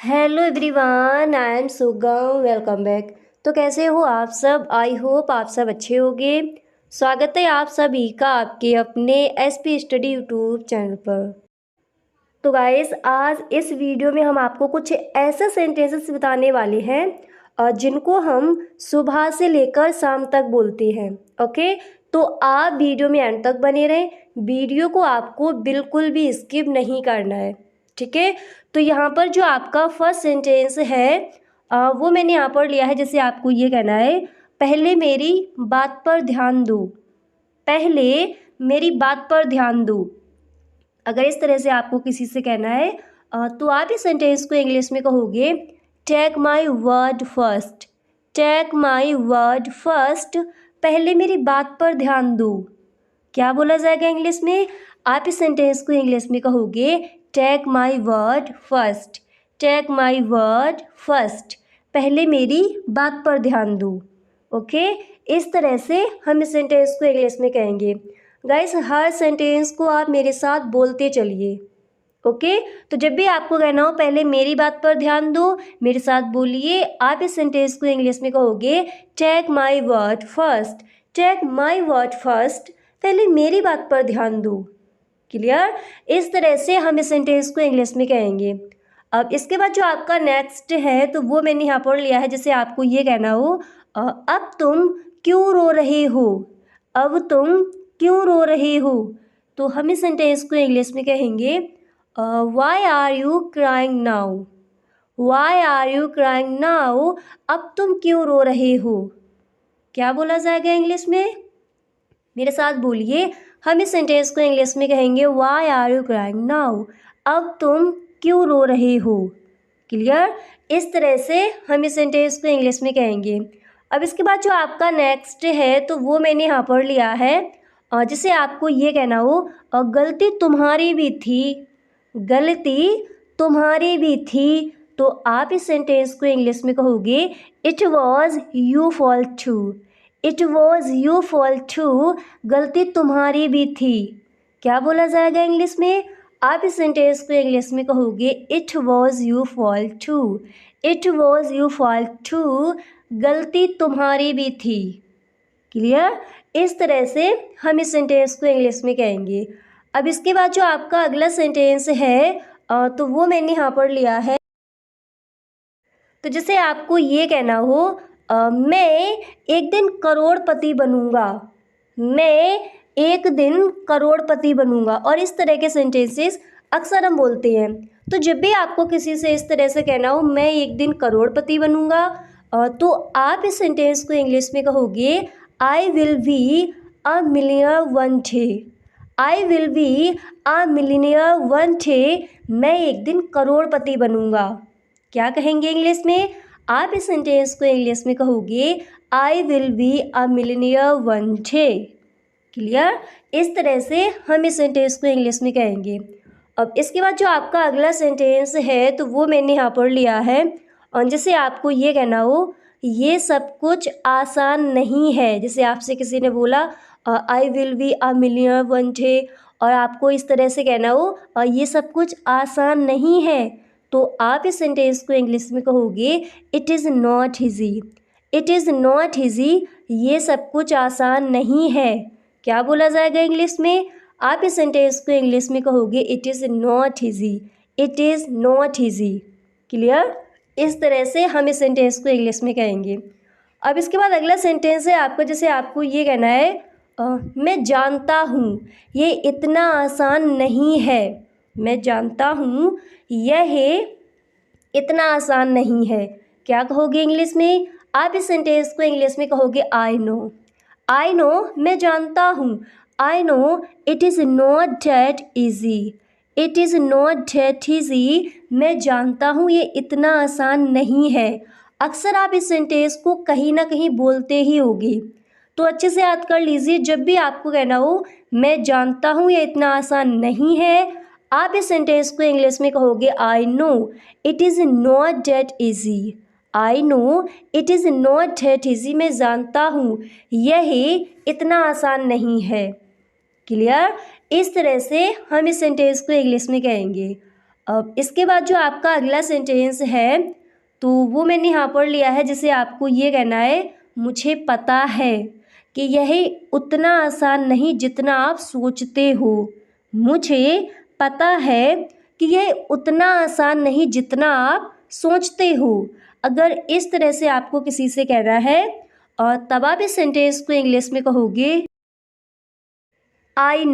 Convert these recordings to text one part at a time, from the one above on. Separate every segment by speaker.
Speaker 1: Hello everyone, I am सुगम। Welcome back. तो कैसे हो आप सब? आई होप आप सब अच्छे होंगे। स्वागत है आप सभी का आपके अपने एसपी स्टडी यूट्यूब चैनल पर। तो गाइस, आज इस वीडियो में हम आपको कुछ ऐसे सेंटेंसेस बताने वाले हैं जिनको हम सुबह से लेकर शाम तक बोलते हैं। ओके, तो आप वीडियो में एंड तक बने रहें। वीडियो को आपको बिल्कुल भी स्किप नहीं करना है, ठीक है। तो यहाँ पर जो आपका फर्स्ट सेंटेंस है वो मैंने यहाँ पर लिया है। जैसे आपको ये कहना है, पहले मेरी बात पर ध्यान दो। पहले मेरी बात पर ध्यान दो। अगर इस तरह से आपको किसी से कहना है तो आप इस सेंटेंस को इंग्लिश में कहोगे, take my word first. Take my word first. पहले मेरी बात पर ध्यान दो। क्या बोला जाएगा इंग्लिश में? आप इस सेंटेंस को इंग्लिश में कहोगे, take my word first. Take my word first. पहले मेरी बात पर ध्यान दो। ओके, इस तरह से हम इस सेंटेंस को इंग्लिश में कहेंगे। गाइस, हर सेंटेंस को आप मेरे साथ बोलते चलिए। ओके, तो जब भी आपको कहना हो पहले मेरी बात पर ध्यान दो, मेरे साथ बोलिए। आप इस सेंटेंस को इंग्लिश में कहोगे, take my word first. Take my word first. पहले मेरी बात पर ध्यान दो। क्लियर? इस तरह से हम इस सेंटेंस को इंग्लिश में कहेंगे। अब इसके बाद जो आपका नेक्स्ट है तो वो मैंने यहाँ पर लिया है। जैसे आपको ये कहना हो, अब तुम क्यों रो रहे हो। अब तुम क्यों रो रहे हो। तो हम इस सेंटेंस को इंग्लिश में कहेंगे, why are you crying now. Why are you crying now. अब तुम क्यों रो रहे हो। क्या बोला जाएगा इंग्लिश में? मेरे साथ बोलिए। हम इस सेंटेंस को इंग्लिश में कहेंगे, why are you crying now. अब तुम क्यों रो रहे हो। क्लियर? इस तरह से हम इस सेंटेंस को इंग्लिश में कहेंगे। अब इसके बाद जो आपका नेक्स्ट है तो वो मैंने यहाँ पर लिया है। जैसे आपको ये कहना हो, गलती तुम्हारी भी थी। गलती तुम्हारी भी थी। तो आप इस सेंटेंस को इंग्लिश में कहोगे, it was you fault too. It was you fault too. गलती तुम्हारी भी थी। क्या बोला जाएगा इंग्लिश में? आप इस सेंटेंस को इंग्लिश में कहोगे, it was you fault too. It was you fault too. गलती तुम्हारी भी थी। क्लियर? इस तरह से हम इस सेंटेंस को इंग्लिश में कहेंगे। अब इसके बाद जो आपका अगला सेंटेंस है तो वो मैंने यहाँ पर लिया है। तो जैसे आपको ये कहना हो, मैं एक दिन करोड़पति बनूंगा। मैं एक दिन करोड़पति बनूंगा। और इस तरह के सेंटेंसेस अक्सर हम बोलते हैं। तो जब भी आपको किसी से इस तरह से कहना हो, मैं एक दिन करोड़पति बनूंगा, तो आप इस सेंटेंस को इंग्लिश में कहोगे, I will be a millionaire one day. I will be a millionaire one day. मैं एक दिन करोड़पति बनूंगा। क्या कहेंगे इंग्लिश में? आप इस सेंटेंस को इंग्लिश में कहोगे, I will be a millionaire one day. Clear? इस तरह से हम इस सेंटेंस को इंग्लिश में कहेंगे। अब इसके बाद जो आपका अगला सेंटेंस है तो वो मैंने यहाँ पर लिया है। और जैसे आपको ये कहना हो, ये सब कुछ आसान नहीं है। जैसे आपसे किसी ने बोला, I will be a millionaire one day, और आपको इस तरह से कहना हो, ये सब कुछ आसान नहीं है। तो आप इस सेंटेंस को इंग्लिश में कहोगे, it is not easy. It is not easy. ये सब कुछ आसान नहीं है। क्या बोला जाएगा इंग्लिश में? आप इस सेंटेंस को इंग्लिश में कहोगे, it is not easy. It is not easy. Clear? इस तरह से हम इस सेंटेंस को इंग्लिश में कहेंगे। अब इसके बाद अगला सेंटेंस है आपका। जैसे आपको ये कहना है, मैं जानता हूँ ये इतना आसान नहीं है। मैं जानता हूँ यह इतना आसान नहीं है। क्या कहोगे इंग्लिश में? आप इस सेंटेंस को इंग्लिश में कहोगे, आई नो। आई नो, मैं जानता हूँ। आई know it is not that easy. It is not that easy. मैं जानता हूँ ये इतना आसान नहीं है। अक्सर आप इस सेंटेंस को कहीं ना कहीं बोलते ही होगे, तो अच्छे से याद कर लीजिए। जब भी आपको कहना हो, मैं जानता हूँ ये इतना आसान नहीं है, आप इस सेंटेंस को इंग्लिश में कहोगे, I know it is not that easy. I know it is not that easy. मैं जानता हूँ यह इतना आसान नहीं है। क्लियर? इस तरह से हम इस सेंटेंस को इंग्लिश में कहेंगे। अब इसके बाद जो आपका अगला सेंटेंस है तो वो मैंने यहाँ पर लिया है, जिसे आपको ये कहना है मुझे पता है कि यह उतना आसान नहीं जितना आप सोचते हो। मुझे पता है कि यह उतना आसान नहीं जितना आप सोचते हो। अगर इस तरह से आपको किसी से कहना है और तब आप इस सेंटेंस को इंग्लिश में कहोगे I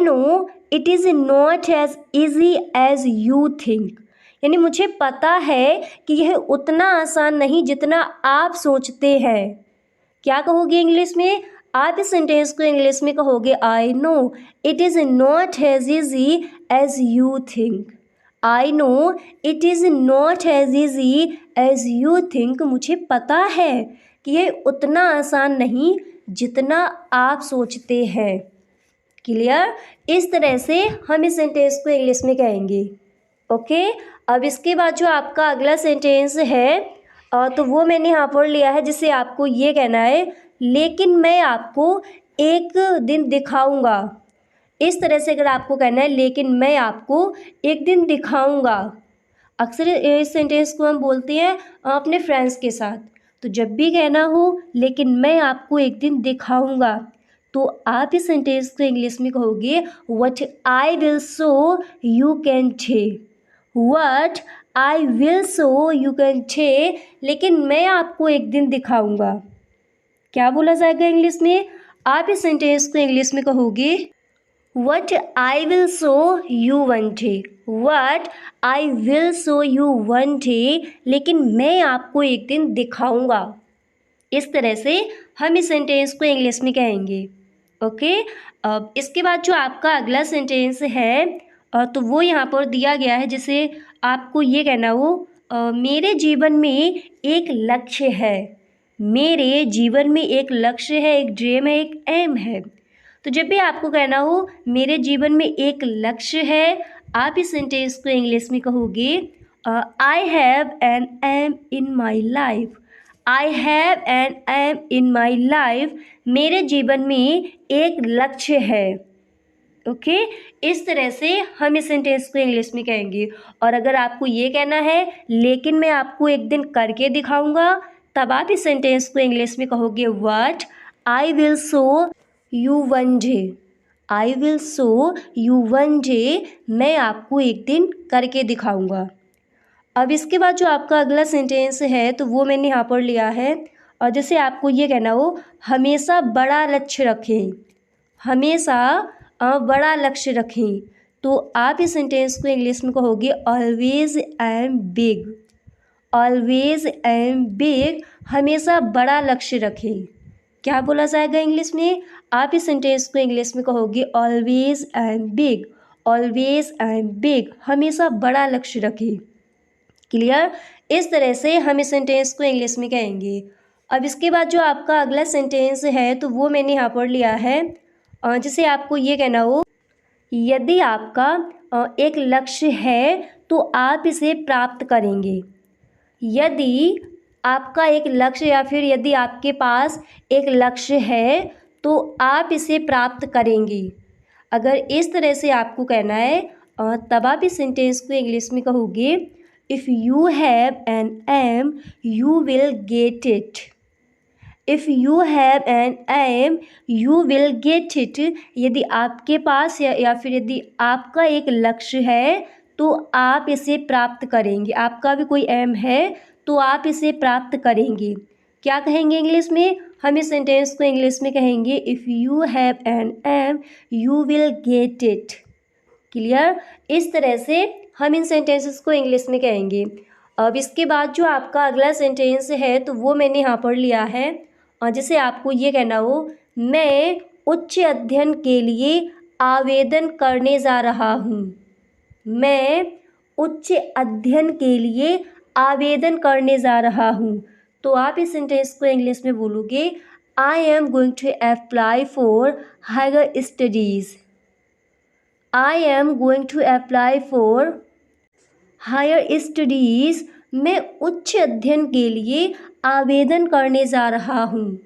Speaker 1: know it is not as easy as you think. यानी मुझे पता है कि यह उतना आसान नहीं जितना आप सोचते हैं। क्या कहोगे इंग्लिश में? आप इस सेंटेंस को इंग्लिश में कहोगे I know it is not as easy as you think. I know it is not as easy as you think. मुझे पता है कि यह उतना आसान नहीं जितना आप सोचते हैं। क्लियर? इस तरह से हम इस सेंटेंस को इंग्लिश में कहेंगे। ओके, अब इसके बाद जो आपका अगला सेंटेंस है तो वो मैंने यहाँ पर लिया है, जिसे आपको ये कहना है लेकिन मैं आपको एक दिन दिखाऊंगा। इस तरह से अगर आपको कहना है लेकिन मैं आपको एक दिन दिखाऊंगा, अक्सर इस सेंटेंस को हम बोलते हैं अपने फ्रेंड्स के साथ। तो जब भी कहना हो लेकिन मैं आपको एक दिन दिखाऊंगा, तो आप इस सेंटेंस को इंग्लिश में कहोगे what I will show you can take. What I will show you can take, लेकिन मैं आपको एक दिन दिखाऊंगा। क्या बोला जाएगा इंग्लिश में? आप इस सेंटेंस को इंग्लिश में कहोगे what I will show you one day. What I will show you one day, लेकिन मैं आपको एक दिन दिखाऊंगा। इस तरह से हम इस सेंटेंस को इंग्लिश में कहेंगे। ओके, अब इसके बाद जो आपका अगला सेंटेंस है तो वो यहाँ पर दिया गया है, जिसे आपको ये कहना हो मेरे जीवन में एक लक्ष्य है। मेरे जीवन में एक लक्ष्य है, एक ड्रीम है, एक एम है। तो जब भी आपको कहना हो मेरे जीवन में एक लक्ष्य है, आप इस सेंटेंस को इंग्लिश में कहोगे I have an aim in my life. I have an aim in my life. मेरे जीवन में एक लक्ष्य है। ओके, इस तरह से हम इस सेंटेंस को इंग्लिश में कहेंगे। और अगर आपको ये कहना है लेकिन मैं आपको एक दिन करके दिखाऊंगा, तब आप इस सेंटेंस को इंग्लिश में कहोगे what I will show you one day. I will show you one day, मैं आपको एक दिन करके दिखाऊंगा। अब इसके बाद जो आपका अगला सेंटेंस है तो वो मैंने यहाँ पर लिया है, और जैसे आपको ये कहना हो हमेशा बड़ा लक्ष्य रखें। हमेशा बड़ा लक्ष्य रखें, तो आप इस सेंटेंस को इंग्लिश में कहोगे always am big. Always am big, हमेशा बड़ा लक्ष्य रखें। क्या बोला जाएगा इंग्लिश में? आप इस सेंटेंस को इंग्लिश में कहोगे always am big. Always am big, हमेशा बड़ा लक्ष्य रखें। क्लियर? इस तरह से हम इस सेंटेंस को इंग्लिश में कहेंगे। अब इसके बाद जो आपका अगला सेंटेंस है तो वो मैंने यहाँ पर लिया है, जिसे आपको ये कहना हो यदि आपका एक लक्ष्य है तो आप इसे प्राप्त करेंगे। यदि आपका एक लक्ष्य या फिर यदि आपके पास एक लक्ष्य है तो आप इसे प्राप्त करेंगे। अगर इस तरह से आपको कहना है तब आप इस सेंटेंस को इंग्लिश में कहोगे if you have an aim you will get it. If you have an aim you will get it. यदि आपके पास या फिर यदि आपका एक लक्ष्य है तो आप इसे प्राप्त करेंगे। आपका भी कोई एम है तो आप इसे प्राप्त करेंगे। क्या कहेंगे इंग्लिश में? हम इस सेंटेंस को इंग्लिश में कहेंगे if you have an aim you will get it. Clear? इस तरह से हम इन सेंटेंसेस को इंग्लिश में कहेंगे। अब इसके बाद जो आपका अगला सेंटेंस है तो वो मैंने यहाँ पर लिया है, और जिसे आपको ये कहना हो मैं उच्च अध्ययन के लिए आवेदन करने जा रहा हूँ। मैं उच्च अध्ययन के लिए आवेदन करने जा रहा हूँ। तो आप इस सेंटेंस को इंग्लिश में बोलोगे I am going to apply for higher studies. I am going to apply for higher studies. मैं उच्च अध्ययन के लिए आवेदन करने जा रहा हूँ।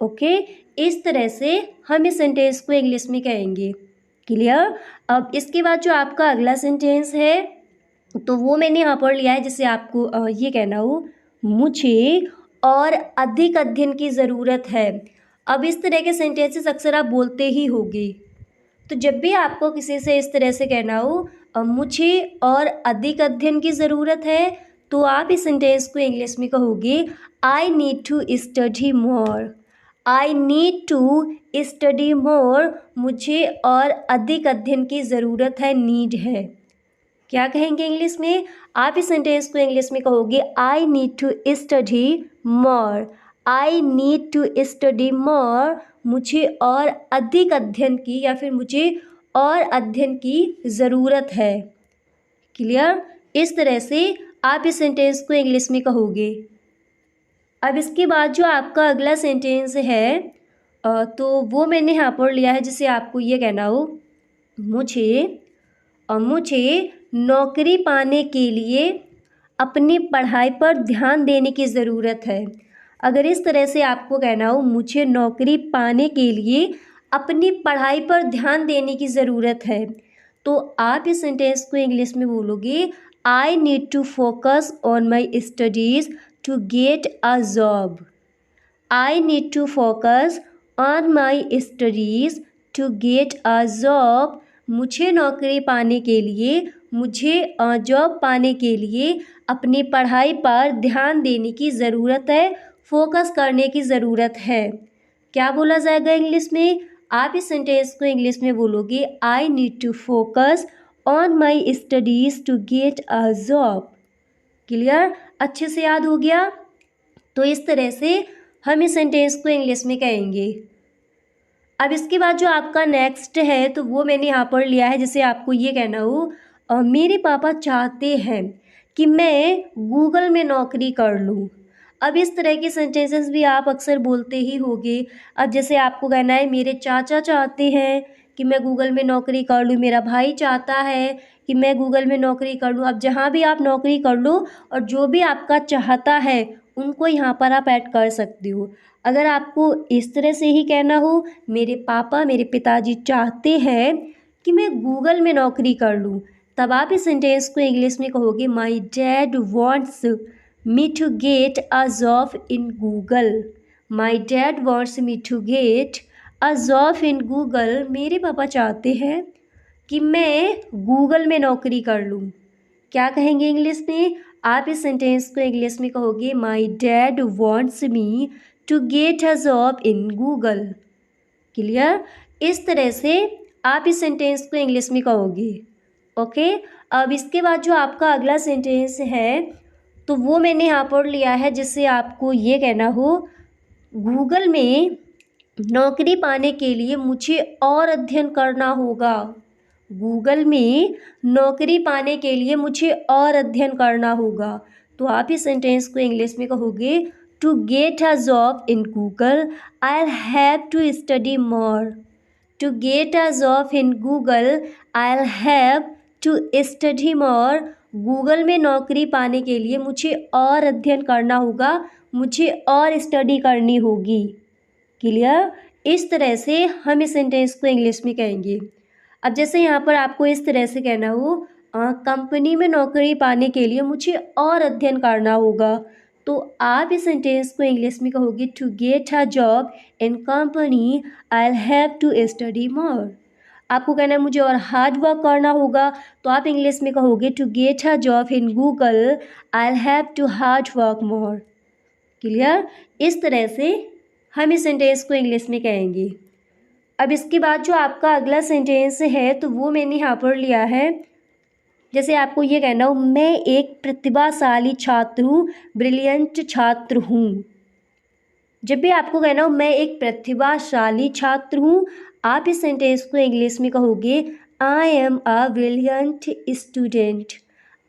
Speaker 1: ओके, इस तरह से हम इस सेंटेंस को इंग्लिश में कहेंगे। क्लियर। अब इसके बाद जो आपका अगला सेंटेंस है तो वो मैंने यहाँ पर लिया है जिससे आपको ये कहना हो, मुझे और अधिक अध्ययन की ज़रूरत है। अब इस तरह के सेंटेंसेस अक्सर आप बोलते ही होंगे, तो जब भी आपको किसी से इस तरह से कहना हो मुझे और अधिक अध्ययन की ज़रूरत है, तो आप इस सेंटेंस को इंग्लिश में कहोगे, I need to study more. I need to study more, मुझे और अधिक अध्ययन की ज़रूरत है, नीड है। क्या कहेंगे इंग्लिश में? आप इस सेंटेंस को इंग्लिश में कहोगे, I need to study more. I need to study more, मुझे और अधिक अध्ययन की या फिर मुझे और अध्ययन की ज़रूरत है। क्लियर। इस तरह से आप इस सेंटेंस को इंग्लिश में कहोगे। अब इसके बाद जो आपका अगला सेंटेंस है तो वो मैंने यहाँ पर लिया है जिसे आपको ये कहना हो, मुझे नौकरी पाने के लिए अपनी पढ़ाई पर ध्यान देने की ज़रूरत है। अगर इस तरह से आपको कहना हो, मुझे नौकरी पाने के लिए अपनी पढ़ाई पर ध्यान देने की ज़रूरत है, तो आप इस सेंटेंस को इंग्लिश में बोलोगे, I need to focus on my studies to get a job. I need to focus on my studies to get a job. मुझे नौकरी पाने के लिए, मुझे जॉब पाने के लिए अपनी पढ़ाई पर ध्यान देने की ज़रूरत है, फोकस करने की ज़रूरत है। क्या बोला जाएगा इंग्लिश में? आप इस सेंटेंस को इंग्लिश में बोलोगे, I need to focus on my studies to get a job. Clear. अच्छे से याद हो गया? तो इस तरह से हम इस सेंटेंस को इंग्लिश में कहेंगे। अब इसके बाद जो आपका नेक्स्ट है तो वो मैंने यहाँ पर लिया है जिसे आपको ये कहना हो, मेरे पापा चाहते हैं कि मैं गूगल में नौकरी कर लूँ। अब इस तरह के सेंटेंसेस भी आप अक्सर बोलते ही होंगे। अब जैसे आपको कहना है, मेरे चाचा चाहते हैं कि मैं गूगल में नौकरी कर लूँ, मेरा भाई चाहता है कि मैं गूगल में नौकरी कर लूँ। अब जहाँ भी आप नौकरी कर लो और जो भी आपका चाहता है उनको यहाँ पर आप ऐड कर सकते हो। अगर आपको इस तरह से ही कहना हो, मेरे पापा, मेरे पिताजी चाहते हैं कि मैं गूगल में नौकरी कर लूँ, तब आप इस सेंटेंस को इंग्लिश में कहोगे, my dad wants me to get a job in Google. My dad wants me to get a job in Google. मेरे पापा चाहते हैं कि मैं गूगल में नौकरी कर लूँ। क्या कहेंगे इंग्लिश में? आप इस सेंटेंस को इंग्लिश में कहोगे, my dad wants me to get a job in Google. Clear. इस तरह से आप इस सेंटेंस को इंग्लिश में कहोगे। ओके। अब इसके बाद जो आपका अगला सेंटेंस है तो वो मैंने यहाँ पर लिया है जिससे आपको ये कहना हो, गूगल में नौकरी पाने के लिए मुझे और अध्ययन करना होगा। गूगल में नौकरी पाने के लिए मुझे और अध्ययन करना होगा, तो आप इस सेंटेंस को इंग्लिश में कहोगे, to get a job in Google I have to study more. To get a job in Google I have to study more. Google में नौकरी पाने के लिए मुझे और अध्ययन करना होगा, मुझे और स्टडी करनी होगी। क्लियर। इस तरह से हम इस सेंटेंस को इंग्लिश में कहेंगे। अब जैसे यहाँ पर आपको इस तरह से कहना हो, कंपनी में नौकरी पाने के लिए मुझे और अध्ययन करना होगा, तो आप इस सेंटेंस को इंग्लिश में कहोगे, to get a job in company I have to study more. आपको कहना है मुझे और हार्ड वर्क करना होगा, तो आप इंग्लिश में कहोगे, to get a job in Google I have to hard work more. Clear. इस तरह से हम इस सेंटेंस को इंग्लिश में कहेंगे। अब इसके बाद जो आपका अगला सेंटेंस है तो वो मैंने यहाँ पर लिया है, जैसे आपको ये कहना हो, मैं एक प्रतिभाशाली छात्र हूँ, ब्रिलियंट छात्र हूँ। जब भी आपको कहना हो मैं एक प्रतिभाशाली छात्र हूँ, आप इस सेंटेंस को इंग्लिश में कहोगे, I am a brilliant student.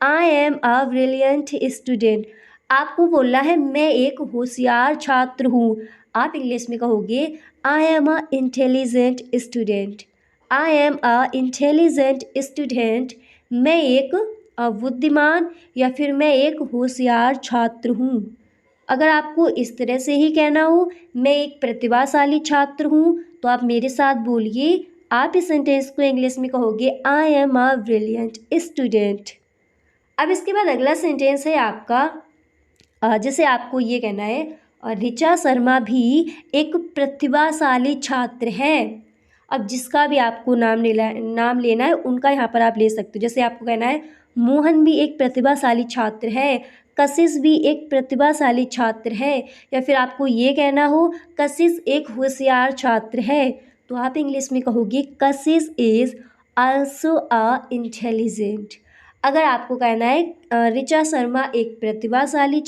Speaker 1: I am a brilliant student. आपको बोलना है मैं एक होशियार छात्र हूँ, आप इंग्लिश में कहोगे, I am a intelligent student. I am a intelligent student. मैं एक बुद्धिमान या फिर मैं एक होशियार छात्र हूँ। अगर आपको इस तरह से ही कहना हो, मैं एक प्रतिभाशाली छात्र हूँ, तो आप मेरे साथ बोलिए, आप इस सेंटेंस को इंग्लिश में कहोगे I am a brilliant student. अब इसके बाद अगला सेंटेंस है आपका, जैसे आपको ये कहना है ऋचा शर्मा भी एक प्रतिभाशाली छात्र है। अब जिसका भी आपको नाम लेना है उनका यहाँ पर आप ले सकते हो। जैसे आपको कहना है मोहन भी एक प्रतिभाशाली छात्र है, कशिश भी एक प्रतिभाशाली छात्र है, या फिर आपको ये कहना हो कशिश एक होशियार छात्र है, तो आप इंग्लिश में कहोगे कशिश इज़ आल्सो अ इंटेलिजेंट। अगर आपको कहना है ऋचा शर्मा एक प्रतिभाशाली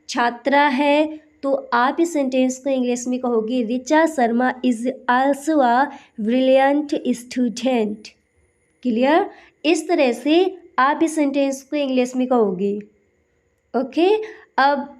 Speaker 1: छात्रा है, तो आप इस सेंटेंस को इंग्लिश में कहोगे Richa Sharma is also a brilliant student. Clear? इस तरह से आप इस सेंटेंस को इंग्लिश में कहोगे। ओके, अब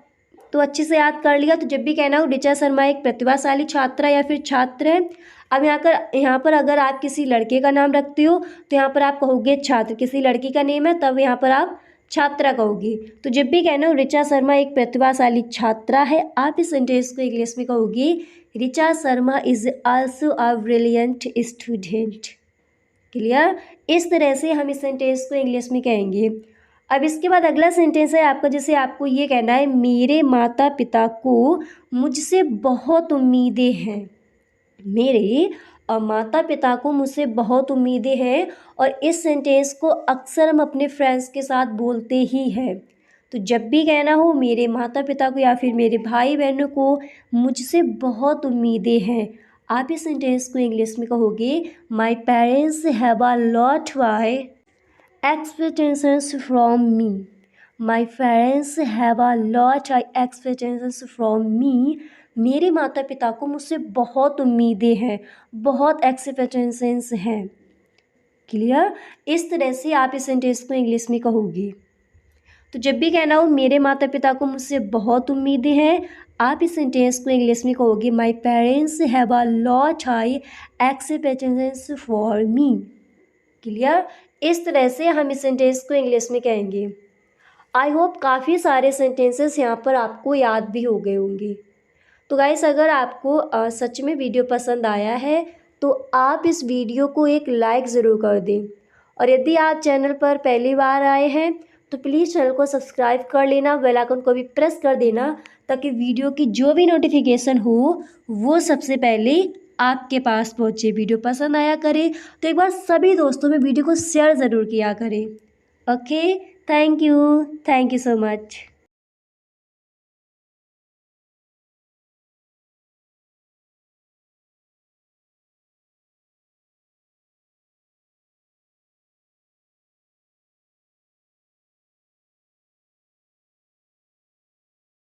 Speaker 1: तो अच्छे से याद कर लिया। तो जब भी कहना हो ऋचा शर्मा एक प्रतिभाशाली छात्रा या फिर छात्र है। अब यहाँ पर अगर आप किसी लड़के का नाम रखते हो तो यहाँ पर आप कहोगे छात्र, किसी लड़की का नेम है तब यहाँ पर आप छात्रा कहोगे। तो जब भी कहना हो ऋचा शर्मा एक प्रतिभाशाली छात्रा है, आप इस सेंटेंस को इंग्लिश में कहोगे Richa Sharma is also a brilliant student. Clear? इस तरह से हम इस सेंटेंस को इंग्लिश में कहेंगे। अब इसके बाद अगला सेंटेंस है आपका, जैसे आपको ये कहना है मेरे माता पिता को मुझसे बहुत उम्मीदें हैं। मेरे माता पिता को मुझसे बहुत उम्मीदें हैं, और इस सेंटेंस को अक्सर हम अपने फ्रेंड्स के साथ बोलते ही हैं। तो जब भी कहना हो मेरे माता पिता को या फिर मेरे भाई बहनों को मुझसे बहुत उम्मीदें हैं, आप इस सेंटेंस को इंग्लिश में कहोगे my parents have a lot why expectations from me. My parents have a lot of expectations from me. मेरे माता पिता को मुझसे बहुत उम्मीदें हैं, बहुत एक्सपेक्टेशंस हैं। क्लियर? इस तरह से आप इस सेंटेंस को इंग्लिश में कहोगे। तो जब भी कहना हो मेरे माता पिता को मुझसे बहुत उम्मीदें हैं, आप इस सेंटेंस को इंग्लिश में कहोगे my parents have a lot of expectations for me. Clear? इस तरह से हम इस सेंटेंस को इंग्लिश में कहेंगे। आई होप काफ़ी सारे सेंटेंसेस यहाँ पर आपको याद भी हो गए होंगे। तो गाइस, अगर आपको सच में वीडियो पसंद आया है तो आप इस वीडियो को एक लाइक ज़रूर कर दें, और यदि आप चैनल पर पहली बार आए हैं तो प्लीज़ चैनल को सब्सक्राइब कर लेना, बेल आइकन को भी प्रेस कर देना, ताकि वीडियो की जो भी नोटिफिकेशन हो वो सबसे पहले आपके पास पहुँचे। वीडियो पसंद आया करे तो एक बार सभी दोस्तों में वीडियो को शेयर ज़रूर किया करें। Okay, thank you so much.